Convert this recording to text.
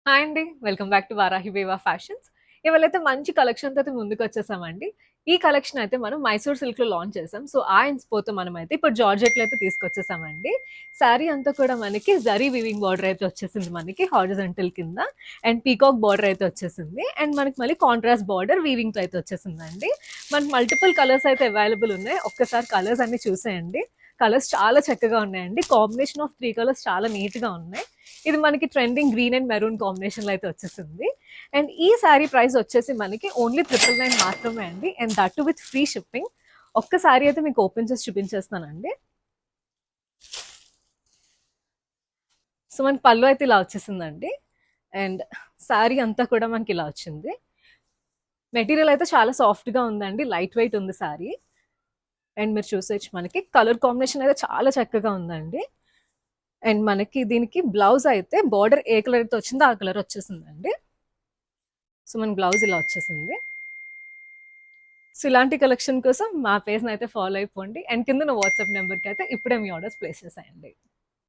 Hi అండి. Welcome back to Varahi వేవా fashions. ఇవాళైతే మంచి కలెక్షన్‌తో అయితే ముందుకొచ్చేసామండి. ఈ కలెక్షన్ అయితే మనం మైసూర్ సిల్క్‌లో లాంచ్ చేసాం. సో, ఆ ఇన్స్‌పోతో మనమైతే ఇప్పుడు జార్జెట్‌లో అయితే తీసుకొచ్చేసామండి. శారీ అంతా కూడా మనకి జరీ వీవింగ్ బార్డర్ అయితే వచ్చేసింది మనకి హారిజాంటల్ కింద. అండ్ పీకాక్ బార్డర్ అయితే వచ్చేసింది. అండ్ మనకి మళ్ళీ కాంట్రాస్ట్ బార్డర్ వీవింగ్‌తో అయితే వచ్చేసిందండి. మనకి మల్టిపుల్ కలర్స్ అయితే అవైలబుల్ ఉన్నాయి. ఒక్కసారి కలర్స్ అన్ని చూసేయండి. కలర్స్ చాలా చక్కగా ఉన్నాయండి. కాంబినేషన్ ఆఫ్ 3 కలర్స్ చాలా నీట్‌గా ఉన్నాయి. ఇది మనకి ట్రెండింగ్ గ్రీన్ అండ్ మెరూన్ కాంబినేషన్‌లో అయితే వచ్చేసింది. అండ్ ఈ శారీ ప్రైస్ వచ్చేసి మనకి ఓన్లీ 999 మాత్రమే అండి. And that two with free shipping. ఒక్క శారీ అయితే మీకు ఓపెన్ చేసి చూపించేస్తానండి. సో మనకి పళ్ళు అయితే ఇలా వచ్చేసిందండి. అండ్ శారీ అంతా కూడా మనకి ఇలా వచ్చింది. మెటీరియల్ అయితే చాలా సాఫ్ట్‌గా ఉందండి. లైట్ వెయిట్ ఉంది శారీ. అండ్ మీరు చూసేయచ్చు మనకి కలర్ కాంబినేషన్ అయితే చాలా చక్కగా ఉందండి. అండ్ మనకి దీనికి బ్లౌజ్ అయితే బార్డర్ ఏ కలర్ అయితే వచ్చిందో ఆ కలర్ వచ్చేసిందండి. సో మన బ్లౌజ్ ఇలా వచ్చేసింది. సో ఇలాంటి కలెక్షన్ కోసం మా పేజ్‌ని అయితే ఫాలో అయిపోండి. అండ్ కింద నా వాట్సాప్ నెంబర్‌కి అయితే ఇప్పుడే మీ ఆర్డర్స్ ప్లేస్ చేసేయండి.